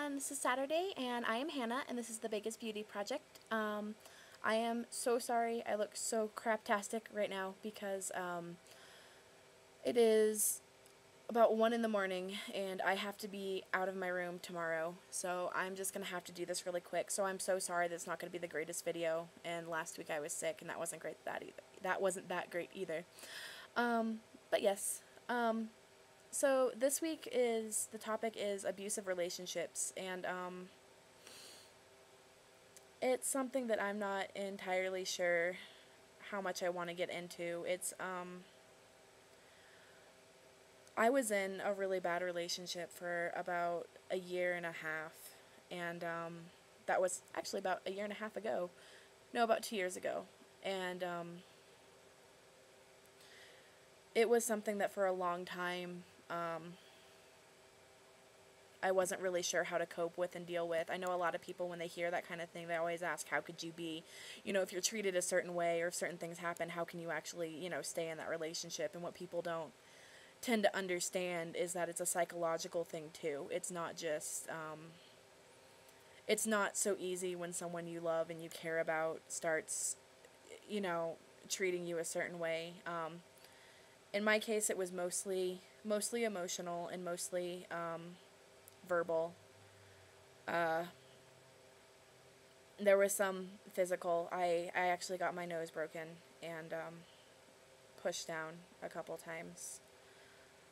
everyone, this is Saturday and I am Hannah and this is the Biggest Beauty Project. I am so sorry I look so craptastic right now because it is about 1 in the morning and I have to be out of my room tomorrow, so I'm just going to have to do this really quick. So I'm so sorry that it's not going to be the greatest video, and last week I was sick and that wasn't great either. But yes, so this week the topic is abusive relationships, and it's something that I'm not entirely sure how much I want to get into. I was in a really bad relationship for about a year and a half, and that was actually about a year and a half ago. No, about 2 years ago. And it was something that for a long time I wasn't really sure how to cope with and deal with. I know a lot of people, when they hear that kind of thing, they always ask, how could you be, if you're treated a certain way or if certain things happen, how can you actually, stay in that relationship? And what people don't tend to understand is that it's a psychological thing too. It's not just, it's not so easy when someone you love and you care about starts, treating you a certain way. In my case, it was mostly emotional and mostly verbal. There was some physical. I actually got my nose broken and pushed down a couple times.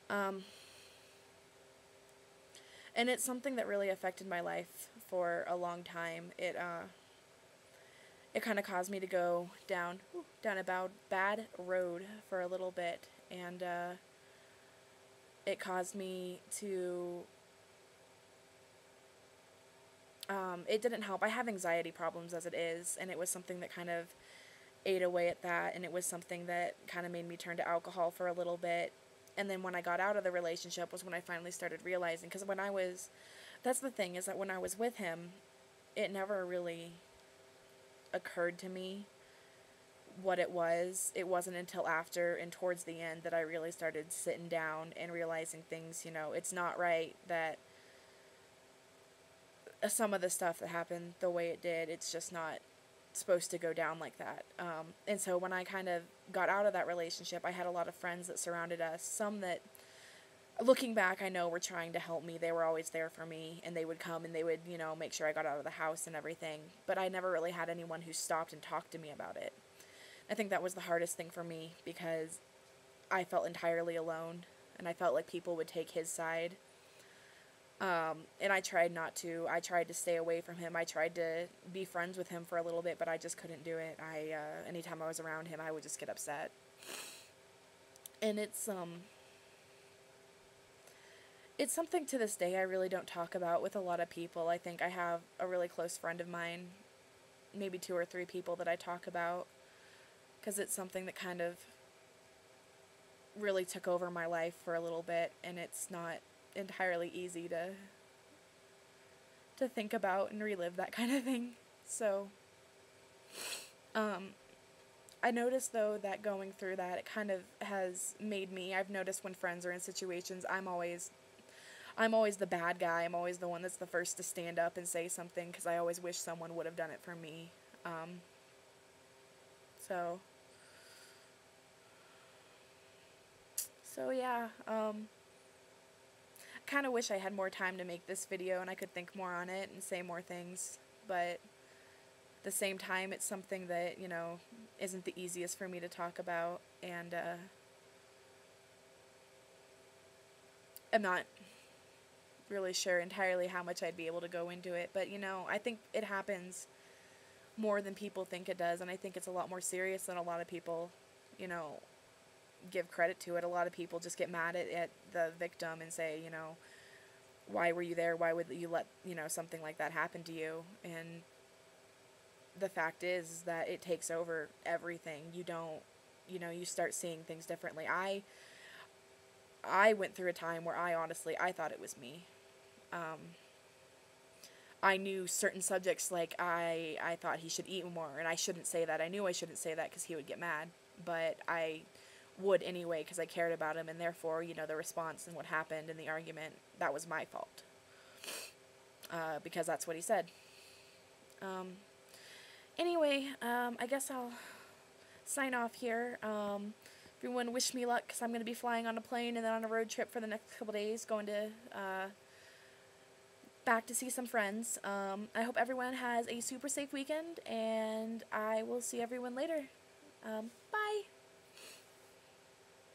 And it's something that really affected my life for a long time. It kind of caused me to go down a bad road for a little bit, and it caused me to it didn't help. I have anxiety problems as it is, and it was something that kind of ate away at that, and it was something that kind of made me turn to alcohol for a little bit. And then when I got out of the relationship was when I finally started realizing, because that's the thing, is that when I was with him, it never really occurred to me what it was. It wasn't until after and towards the end that I really started sitting down and realizing things, it's not right that some of the stuff that happened the way it did. It's just not supposed to go down like that. And so when I kind of got out of that relationship, I had a lot of friends that surrounded us, some that, looking back, I know were trying to help me. They were always there for me, and they would come and they would, make sure I got out of the house and everything. But I never really had anyone who stopped and talked to me about it. I think that was the hardest thing for me, because I felt entirely alone, and I felt like people would take his side. And I tried not to. I tried to stay away from him. I tried to be friends with him for a little bit, but I just couldn't do it. Anytime I was around him, I would just get upset. And it's something to this day I really don't talk about with a lot of people. I think I have a really close friend of mine, maybe 2 or 3 people that I talk about, because it's something that kind of really took over my life for a little bit, and it's not entirely easy to think about and relive that kind of thing. So I noticed, though, that going through that, it kind of has made me, I've noticed when friends are in situations, I'm always the bad guy. I'm always the one that's the first to stand up and say something, because I always wish someone would have done it for me. So yeah, kind of wish I had more time to make this video and I could think more on it and say more things, but at the same time, it's something that, isn't the easiest for me to talk about, and I'm not really sure entirely how much I'd be able to go into it, but, I think it happens more than people think it does, and I think it's a lot more serious than a lot of people, give credit to it. A lot of people just get mad at the victim and say, why were you there? Why would you let, something like that happen to you? And the fact is that it takes over everything. You don't, you start seeing things differently. I went through a time where I thought it was me. I knew certain subjects, like I thought he should eat more, and I shouldn't say that. I knew I shouldn't say that because he would get mad, but I would anyway because I cared about him, and therefore, the response and what happened in the argument, that was my fault. because that's what he said. Anyway, I guess I'll sign off here. Everyone wish me luck, because I'm going to be flying on a plane and then on a road trip for the next couple days, going to back to see some friends. I hope everyone has a super safe weekend, and I will see everyone later. Bye!